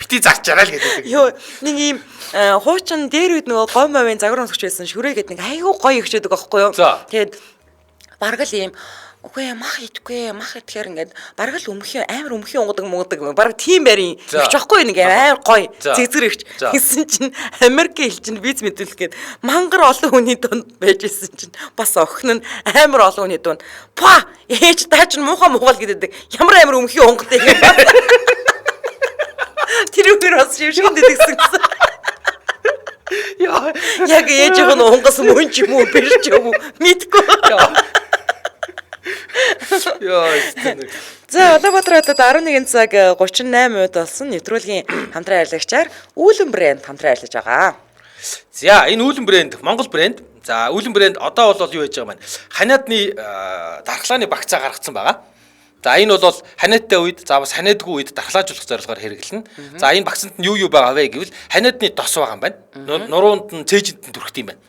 Бити зарчаарай л гэдэг. Йоо, нэг ийм хуучин дээр үед нөгөө гом мовын загвар өмсгч байсан шүрээ гэдэг нэг айгүй гоё ихчээдэг аахгүй юу. Тэгээд бараг л ийм үгүй мах идэхээр ингээд бараг л амар өмхийн угадаг бараг тийм барийн ихч аахгүй нэг амар гоё зэгзэр ихч гэсэн чинь Америк хэл чинь виз мэдүүлэх гээд мангар олон хүний дунд байж исэн чинь бас охин нь амар олон хүний дунд па ээж таа чинь муухай гэдэг ямар амар өмхийн угадаг юм. Тэр үгээр бас шившгэнд идэгсэн гэсэн. Яг ээжийнх нь унгас мөн ч юм уу биш ч юм уу мэдгүй. За Улаанбаатар хотод 11 цаг 38 минут болсон нэвтрүүлгийн хамтран ажиллагчаар Үүлэн брэнд хамтран ажиллаж байгаа. За энэ Үүлэн брэнд Монгол брэнд. За Үүлэн брэнд одоо бол юу хийж байгаа маань ханиадны дархлааны багцаа гаргацсан байгаа. За энэ бол ханиадтай үед за бас ханиадгүй үед дархлаажуулах зорилгоор хэрэглэнэ. За энэ багцанд нь юу байгаа вэ гэвэл ханиадны тос байгаа юм байна. Нуруунд нь цээжинд нь түрхт юм байна.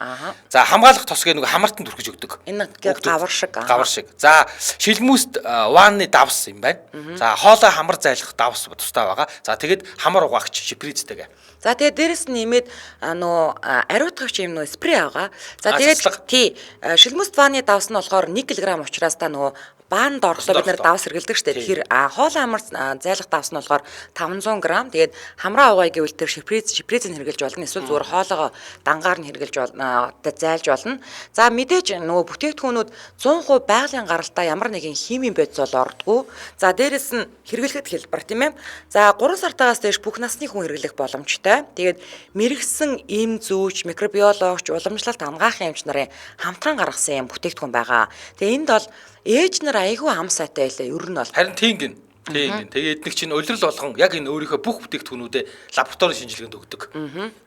За хамгаалах тос гэх нэг хамаартанд түрхэж өгдөг. Энэ гавар шиг. Гавар шиг. За шилмүүст вааны давс юм байна. За хоолой хамар зайлах давс тустай байгаа. За тэгэд хамар угаагч шипризтэйгээ. За тэгээд дээрэс нь нэмээд ариутгагч юм нөө спрей байгаа. За тэгээд тий шилмүүст вааны давс нь болохоор 1 кг учраас та нөгөө баанд орлоо бид нэр давс хэргэлдэг штэ. Тэгэхээр хоолой хамар зайлах давс нь болохоор 500 г. Тэгээд хамраа угаая гэвэл тэр шипризийг хэрглэж болно. Эсвэл зүгээр хоолойгоо дангаар нь хэрглэж болно, зайлж болно. За мэдээж нөгөө бүтээгдэхүүнүүд 100% байгалийн гаралтай ямар нэгэн химийн бодис бол ордгоо. За дээрэс нь хэрглэхэд хэлбэр тийм ээ. За 3 сартаагаас дээш бүх насны хүн хэрглэх боломжтой. Тэгээд мэрэгсэн эм зүүч, микробиологч, уламжлалт хамгаахын эмч нарын хамтран гаргасан юм бүтээгдэхүүн байгаа. Тэгээд энд бол ээж нар айгүй ам сайтай байлаа. Ер нь бол харин тийм гин. Тэгээд эдник чинь улирал болгон яг энэ өөрийнхөө бүх бүтээгдэхүүнүүдэд лабораторийн шинжилгээнд өгдөг.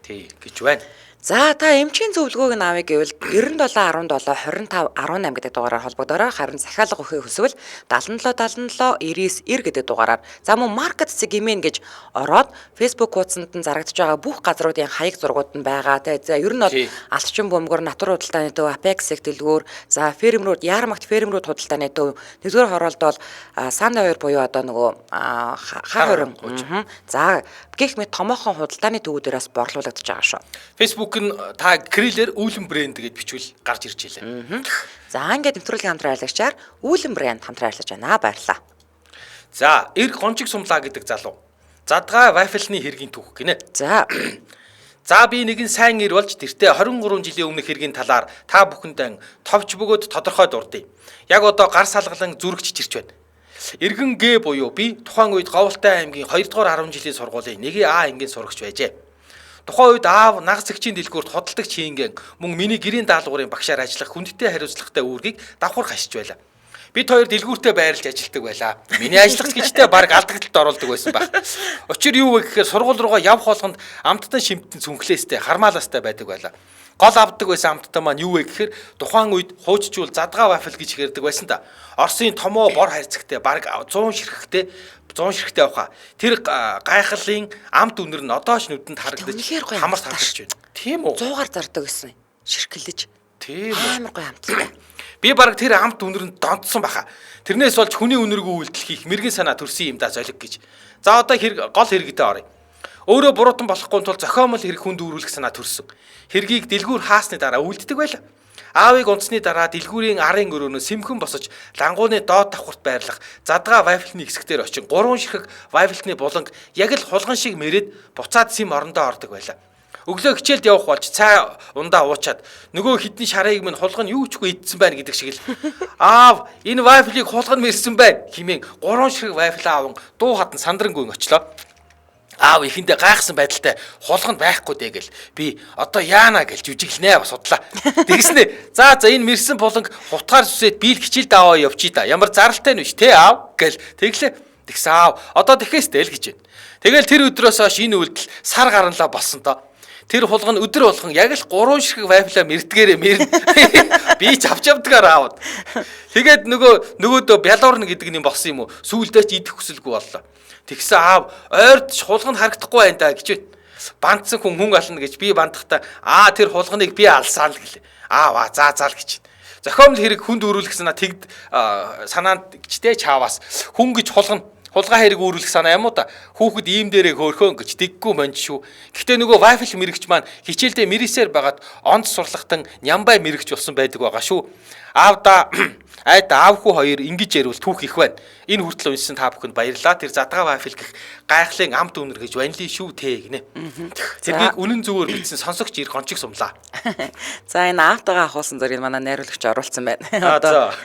Тий гэж байна. За та эмчийн зөвлөгөөг нь авъя гэвэл 97 17 25 18 гэдэг дугаараар холбогдорой. Харин захиалга өгөхийг хүсвэл 77 77 99 90 гэдэг дугаараар за мөн маркет сегмент гэж ороод Facebook хуудсанд нь зарагдж байгаа бүх газруудын хаяг зургууд нь байгаа. Тэгээ за ер нь бол алтчин бөмбөр, натур худалдааны төв, Apex дэлгүүр, за фермерүүд, Ярмагт фермерүүд худалдааны төв, нэгдүгээр хороолт бол Санда 2 буюу одоо нөгөө хаа 20. За гэх мэт томоохон худалдааны төвүүдээс борлуулагдаж байгаа шүү. Facebook та крилэр Үүлэн брэнд гэж бичвэл гарч ирж илээ. За ингээд нэвтрүүлгийн хамтран ажиллагчаар Үүлэн брэнд хамтран ажиллаж байна. Баярлалаа. За эр гончиг сумлаа гэдэг залуу. Задгаа вафельны хэргийн түүх гинэ. За би нэгэн сайн эр болж тэртээ 23 жилийн өмнөх хэргийн талаар та бүхэндээ товч бөгөөд тодорхой дурдъя. Яг одоо гар салгалан зүрх чичирч байна. Иргэн Г буюу би тухайн үед Говьлтай аймгийн 2 дугаар 10 жилийн сургуулийн 1А ангийн сурагч байжээ. Тухайн үед аав нагас зэгчийн дэлгүүрт худалдагч хийнгэн мөн миний гэрийн даалгаврын багшаар ажиллах хүндтэй хариуцлагатай үүргийг давхар хашиж байлаа. Бид хоёр дэлгүүртээ байрлаж ажилладаг байлаа. Миний ажиллагч гिचтэй баг алдагдлалд оролдог байсан баг. Учир юу вэ гэхээр сургууль руугаа явх болгонд амттан шимтэн цүнхлээстэй хармаалаастай байдаг байлаа. Гол авдаг байсан амттан маань юу вэ гэхээр тухайн үед хууччул задгаа вафел гэж хэрдэг байсан та. Оросын томоо бор хайрцагтай баг 100 ширхтэй авах. Тэр гайхалын амт үнэр нь одоо ч нүдэнд харагдаж хамар тархаж байна. Тийм үү? 100-аар зардаг гэсэн. Ширхэлж. Тийм амар гоё амттай. Би баг тэр амт үнэрэнд донтсон баха. Тэрнээс болж хүний үнэргүй үйлдэл хийх мэрэгэн санаа төрсөн юм да золиг гэж. За одоо гол хэрэгдээ оръё. Өөрөө буруутан болохгүй тул зохиомл хэрэг хүнд дүүрүүлэх санаа төрсөн. Хэргийг дэлгүүр хаасны дараа үлддэг байлаа. Аавыг унтсны дараа дэлгүүрийн арын өрөөнөө сэмхэн босож лангууны доод давхурт байрлах задгаа вафельны хэсгээр очин 3 ширхэг вафельны буланг яг л хулган шиг мэрээд буцаад сэм орондоо ордог байлаа. Өглөө хичээлд явах болж цай ундаа уучаад нөгөө хідний шарыг минь хулган юу ч үгүй идсэн байна гэдэг шиг л аав энэ вафлийг хулган мэрсэн байна хэмээн 3 ширхэг вафл аавн дуу хатан сандрангүйн очлоо. Аав ихэндээ гайхсан байдалтай хулганд байхгүй дээ гэл би одоо яана гэж жүжиглэнэ бас судлаа. Тэгснэ за энэ мэрсэн буланг хутгаар зүсээд бийл хичээлд аваа явчий та. Ямар заралтай нь биш те аав гэл тэглээ. Тэгсэн аав одоо тэхээстэй л гэж байна. Тэгэл тэр өдрөөс хойш энэ үйлдэл сар гаранлаа болсон тоо. Тэр хулган өдөр болгон яг л 3 ширхэг вафла мэрдгээрээ мэрнэ. Би ч авч явдгаар аавд. Тэгээд нөгөөдөө бялуурна гэдэг нь болсон юм уу? Сүүлдээ ч идэх хүсэлгүй боллоо. Тэгсэн аав ойрд хулганд харагдахгүй байна да гэж байна. Бандсан хүн ална гэж би бандахдаа тэр хулганыг би алсаа л гэлээ. Аав заа л гэж. Зохиомл хэрэг хүнд өрүүлэх санаа тэгд санаанд гчтэй чааваас хүн гэж хулгай хэрэг үүрүүлэх санаа юм уу та хүүхэд ийм дээрээ хөөрхөн гэж дэггүй мөн шүү. Гэхдээ нөгөө вафл мэрэгч маань хичээлдээ мэрисээр байгаад онд сурлагтан нямбай мэрэгч болсон байдаг байгаа шүү. Аавда аавхүү хоёр ингэж ярил түүх их байна. Энэ хүртэл уншсан та бүхэнд баярлалаа. Тэр задгаа вафл гэх гайхлын амт үнэр гэж ванли шүү те гинэ. Тэргийг үнэн зөвөөр бичсэн сонсогч ирэх ончиг сумлаа. За энэ аавтайгаа ахуулсан зэрэг манай найруулагч оруулсан байна. За.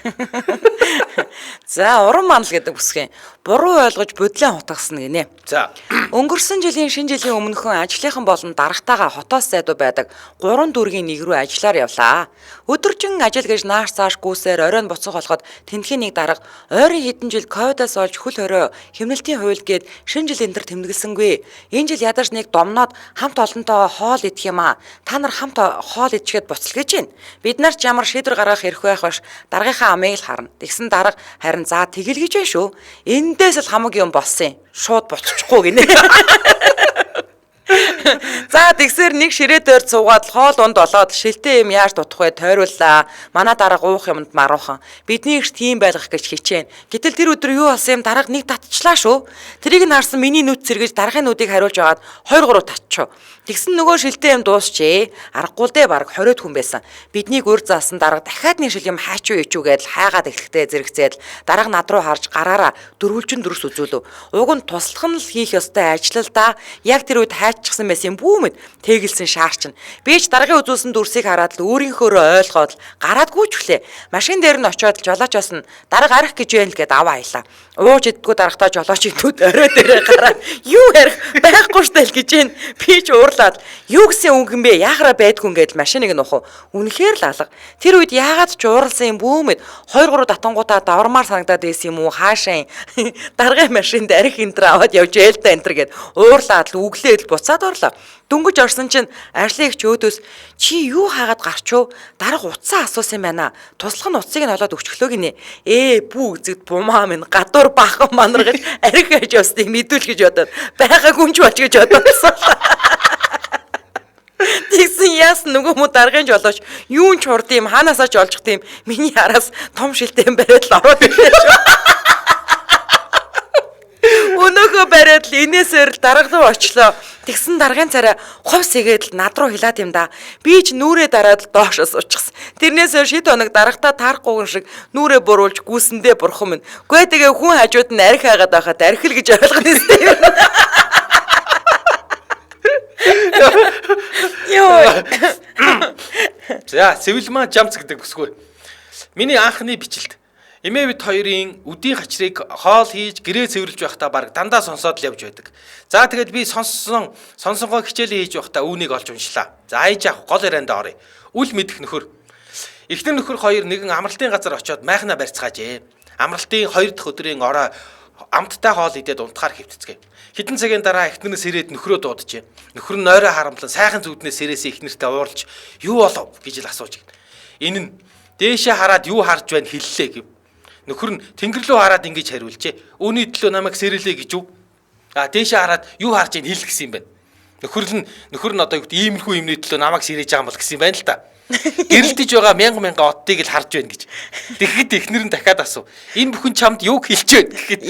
За уран манал гэдэг бүсгийн буруу ойлгож бодлоо хутгасан гинэ. За. Өнгөрсөн жилийн шинэ жилийн өмнөхөн ажлынхан болон дарагтайгаа хотоос зайдуу байдаг 3 дүүргийн нэг рүү ажиллаар явлаа. Өдөржин ажил гэж нааш цааш гүйсээр оройн буцах болгоод тэнхийн нэг дарга ойрын хэдэн жил ковидоос олж хөл хорой хэмнэлтийн хувьд гээд шинэ жил энэ төр тэмдэглэсэнгүй. Энэ жил ядаж нэг домноод хамт олонтойгоо хоол идэх юм аа. Та нар хамт хоол идчихэд буцал гэж байна. Бид нар ч ямар шийдвэр гаргах эрх байх баш даргийнхаа амийг л харна. Тэгсэн дарга харин за тэгэл гэж байна шүү. Эндээс л хамаг юм болсон юм. Шууд буцчихгүй гинэ. За тэгсээр нэг ширээ дээр цугаад хоол унд болоод шилтэй юм яаж дутах вэ тойрууллаа. Манай дарга уух юмд маруухан. Бидний их тийм байлгах гэж хичээн. Гэтэл тэр өдөр юу болсон юм дарга нэг татчлаа шүү. Тэрийг нь харсан миний нүд сэргэж даргын нүдийг хариулж агаад 2 3 татчихв. Тэгсэн нөгөө шилтэй юм дуусчээ. Аргагүй дээ баг 20 хүн байсан. Биднийг үр заасан дарга дахиад нэг шил юм хаачуу ичүү гэдэл хайгаад эхлэхдээ зэрэгцээд дарга над руу харж гараараа дөрвөлжин дөрөс үзүүлв. Уг нь туслах нь л хийх ёстой ажил л да. Яг тэр үед хайччихсан байсан юм бүүмэд тэгэлсэн шаарчин. Би ч даргын үзүүлсэн дүрсийг хараад л өөрийнхөөрөө ойлгоод гараадгүй ч хүлээ. Машин дээр нь очиод жолоочоос нь дарга арих гэж байна л гэд аваа аялаа. Ууж идэггүй даргатаа жолоочийг төд орой дээрээ гараад юу ярих байхгүй штэ л гэж байна. Би ч уурлаад юу гэсэн үг юм бэ? Яахаараа байдгүй гэдэл машиныг нухав. Үнэхээр л алга. Тэр үед яагаад ч ууралсан юм бүүмэд 2 3 татангуудаа давармаар санагдаад байсан юм уу хаашаа даргын машинд арих энтер аваад явж ээлтэй энтер гэд уурлаад л үглээд л буцаад орлоо. Дөнгөж орсон чинь ажлын их өөдөөс чи юу хаагаад гарчв? Дарга утсаа асуусан юм байна. Туслах нь утсыг нь олоод өчглөө гинэ. Бүү зэд бумаа минь гадуур бахан манар гэж арих хийж явсныг мэдүүл гэж бодоод байгаагүй ч болж гэж бодсон. Тэгсэн яасан нөгөө мө даргын жолооч юун ч хурд юм ханаасаа ч олжих тийм миний араас том шилтэй бариад л ороод ирлээ шүү. Өнөөгөө бариад л инээсээр л дарга руу очлоо. Тэгсэн даргын царай хов сэгээд л над руу хилаад юм да. Би ч нүрээ дараад л доошоос учихсан. Тэрнээсээ шид хоног дарагтаа таарахгүй шиг нүрээ буруулж гүйсэндээ бурхан минь. Гүй тэгээ хүн хажууд нь арх хайгаад байхад архил гэж ойлгох нэстэй юм. За, цэвэлмаа жамц гэдэг бүсгүй. Миний анхны бичлэлд эмээ бид хоёрын үдийн хачрыг хоол хийж гэрээ цэвэрлж байхдаа баг дандаа сонсоод л явж байдаг. За тэгээд би сонсонгоо хичээлээ хийж байхдаа үүнийг олж уншлаа. За аяж яах гол ярианда оръё. Үл мэдэх нөхөр. Эхнэр нөхөр хоёр нэгэн амралтын газар очиод майхнаа барьцгаажээ. Амралтын 2 дахь өдрийн орой амттай хоол идээд унтахаар хэвтцгээе. Хэдэн цагийн дараа эхнэрнээс ирээд нөхрөө дууджээ. Нөхөр нь ойроо харамлан сайхан зүуднээс ирээсээ эхнэртээ уурлж юу болов гэж л асууж гин. Энэ нь дээшээ хараад юу харж байна хэллээ гэв. Нөхөр нь тэнгэр рүү хараад ингэж хариулжээ. Үүний төлөө намайг сэрэлээ гэж юу? Дээшээ хараад юу харж ийн хэл гэсэн юм байна. Нөхөр нь одоо юу гэдэг иймэрхүү юмны төлөө намайг сэрэж байгаа юм бол гэсэн юм байна л та. Гэрэлтэж байгаа мянган оттыг л харж байна гэж. Тэгэхэд эхнэр нь дахиад асуув. Энэ бүхэн чамд юу хэлж байна гэхэд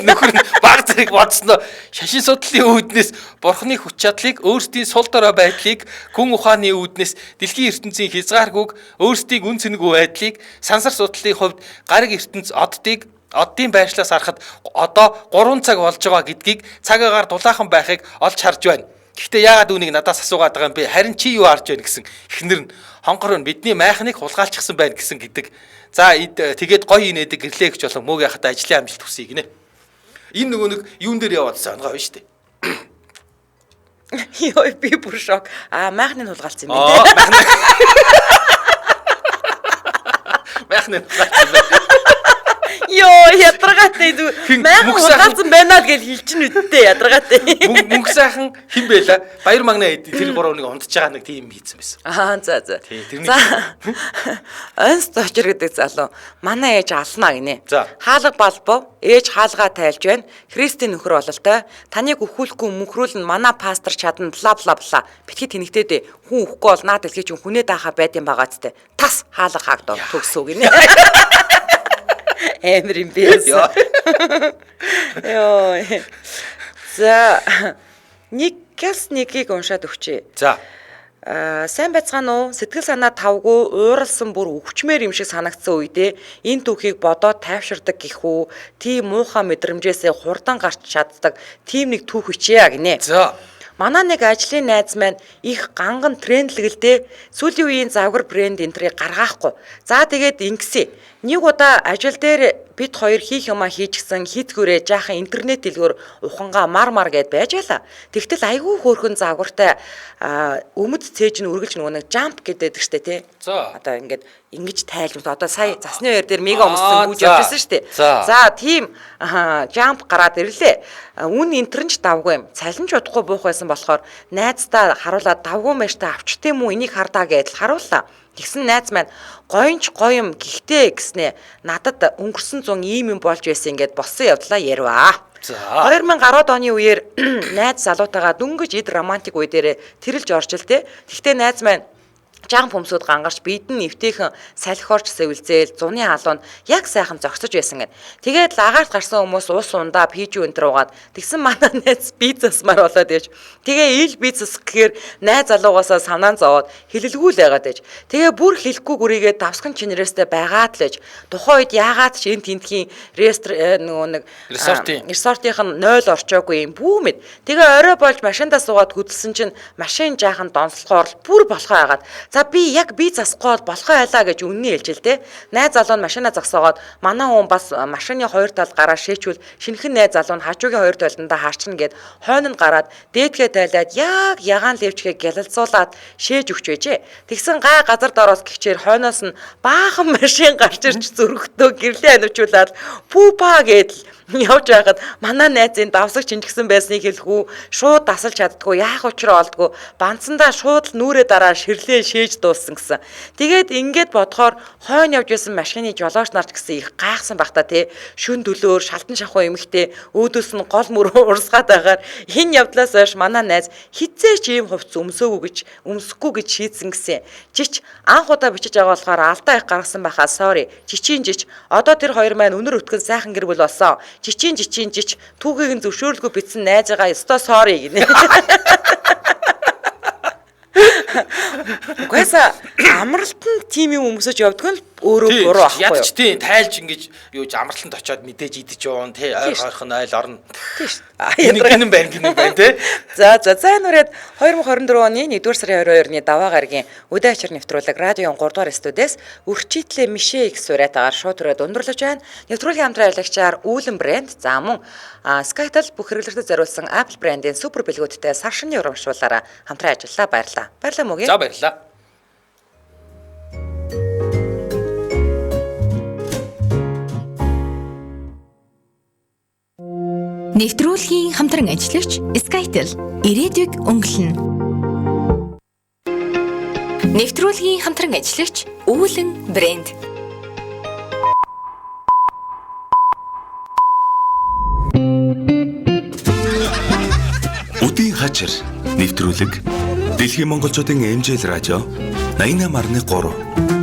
нөхөр нь баг зэрэг бодсноо. Шашин судлалын үүднээс бурхны хүч чадлыг, өөрсдийн сул дорой байдлыг, хүн ухааны үүднээс дэлхийн ертөнцийн хязгааргүйг, өөрсдийн үн цэнэгүй байдлыг, сансар судлалын хувьд гариг ертөнц оддын байршлаас харахад одоо 3 цаг болж байгаа гэдгийг цаг агаар дулаахан байхыг олж харж байна Гэхдээ яагаад үүнийг надаас асуугаад байгаа юм бэ? Харин чи юу харж байна гэсэн эхнэр нь хонгор нь бидний майхныг хулгайлчихсан байна гэсэн гэдэг. За тэгээд гоё инээдэг гэрлээ гэж болон мөөг яхад ажлын амжилт хүсье гинэ. Энэ нөгөө нэг юун дээр яваад сонгоо шүү дээ. Йоо би бүр шок. Майхныг хулгайлцсан юм байна. Майхныг хулгайлцсан байна. Йоо ядаргаатай майхан хулгайлцсан байна л гэж хэлчихнэ үттэй ядаргаатай. Мөнгө сайхан хэн байла? Баяр магнаа тэр 3-ыг ундж байгаа нэг тийм хийцэн байсан. За. За. Онсточер гэдэг залуу манай ээж алнаа гинэ. Хаалга балбов ээж хаалгаа тайлж байна. Христийн нөхөр бололтой. Таныг өхүүлэхгүй мөнхрүүлнэ манай пастор чадна бла бла бла. Битгий тэнэгтэй дээ. Хүн өхгүй бол наад дэлхий чинь хүнээ даахаа байд юм байгаа зү. Тас хаалга хаагдав төгсөө гинэ. Эмэр юм биш. Йоо. За нэгийг уншаад өгчээ. За. Сайн байцгаана уу? Сэтгэл санаа тавгүй ууралсан бүр өвчмээр юм шиг санагдсан үедээ энэ түүхийг бодоод тайвширдаг гэх үү? Тийм муухай мэдрэмжээсээ хурдан гарч чаддаг тийм нэг түүх ичээ гинэ. За. Манай нэг ажлын найз маань их ганган трендлэгдээ сүүлийн үеийн завгар брэнд энтрийг гаргаахгүй. За тэгээд ингэсэн. Нэг удаа ажил дээр бид хоёр хийх юмаа хийчихсэн хитгүүрээ жаахан интернет дэлгүүр ухангаа мар гэд байж байла. Тэгтэл айгүй хөөрхөн завгартай өмд цээж нь үргэлж нөгөө нэг jump гэдэг штэ тий. Одоо ингэж тайлбар одоо сая засны хоёр дээр мега өмсөн гүйж явжсэн штэ. За тийм jump гараад ирлээ. Үн интернет давгүй юм. Цалинж удахгүй буух байсан болохоор найздаа харуулаад давгүй маштай авчт юм уу энийг хардаа гэдэл харууллаа. Тэгсэн найз маань гоёнч гоё юм гэхдээ гэснээ надад өнгөрсөн 100 ийм юм болж байсан гэд болсон явдлаа ярваа. 2010 оны үеэр найз залуутайгаа дөнгөж эд романтик үе дээр тэрэлж орж л те. Тэгтээ найз маань жамп өмсөд гангарч биед нь эвтэйхэн салхиорч сэвэлзээл зуны халуун яг сайхан зогсож байсан гэд. Тэгээд лагаарт гарсан хүмүүс ус ундаа пижүү энтер угаад тэгсэн манай найз бизнесмар болоод ээж. Тэгээ ил бизнес гэхээр найз залуугаасаа санаан зовоод хэлэлгүй л байгаад ээж. Тэгээ бүр хэлэхгүй гүрийгээ давсган чинрээстэй байгаад л ээж. Тухайн үед яагаад ч энэ тентхийн нөгөө нэг ресортынх нь 0 орчоогүй юм бүү мэд. Тэгээ орой болж машиндаа суугаад хөдөлсөн чинь машин жаахан донслохоор бүр болохоо яагаад. За би яг би засахгүй болохоо байлаа гэж үнний хэлж л те. Найз залуу нь машина зогсоогоод манай хүн бас машины хоёр талд гараа шээчүүл шинхэн найз залуу нь хажуугийн хоёр талдаа харчна гэд хойно нь гараад дээдгээ тайлаад яг ягаан левчгээ гялалзуулаад шээж өгч байжээ. Тэгсэн гай газар дороос гихчээр хойноос нь баахан машин гарч ирж зөрөгтөө гэрлээ анивчуулаад пупа гэдэл явж байгаад манай найзын давсаг чинжгсэн байсныг хэлэхүү шууд дасалж чаддгүй яах учраа олдгүй банцандаа шууд л нүрээ дараа ширлээ шээж дууссан гэсэн. Тэгээд ингээд бодохоор хойно явж байсан машины жолооч нарт гэсэн их гайхсан бах та тий. Шүн дөлөөр шалтан шахуу эмхтэй өөдөөс нь гол мөр урсгаад байгаар энэ явдлаас хойш манай найз хизээч ийм хувцс өмсөхгүй гэж шийдсэн гэсэн. Жич анх удаа бичиж байгаа болохоор алдаа их гаргасан байхаа sorry. Жичийн жич одоо тэр хоёр маань өнөр өтгөн сайхан гэр бүл болсон. Жичийн жич түүхийг нь зөвшөөрлгүй битсэн найзгаа өстой sorry гинэ. Угаасаа амралтанд тим юм өмсөж явдаг нь өөрөө буруу аахгүй юу? Ядч тийм тайлж ингэж юу амралтанд очиод мэдээж идэж явуун тий ойр хойхон айл орно. Тийм шүү. Гинэн байна тий. За нүрээд 2024 оны 1-р сарын 22-ны даваа гарагийн үдэ ачаар нэвтрүүлэг радион 3 дугаар студиэс өрчийтлээ Мишэ X сураатаагаар шууд төрөд өндөрлөж байна. Нэвтрүүлгийн хамтран аялагчаар Үүлэн брэнд за мөн Skytel бүх хэрэглэгчдэд зориулсан Apple брэндийн супер бэлгүүдтэй сар шины урамшуулаараа хамтран ажиллалаа баярлалаа. Баярлалаа мөгийн. За баярлалаа. Нэвтрүүлгийн хамтран ажиллагч Skytel ирээдүйг өнгөлнө. Нэвтрүүлгийн хамтран ажиллагч Үүлэн брэнд. Үдийн хачир нэвтрүүлэг Дэлхийн монголчуудын эмжэл радио 88.3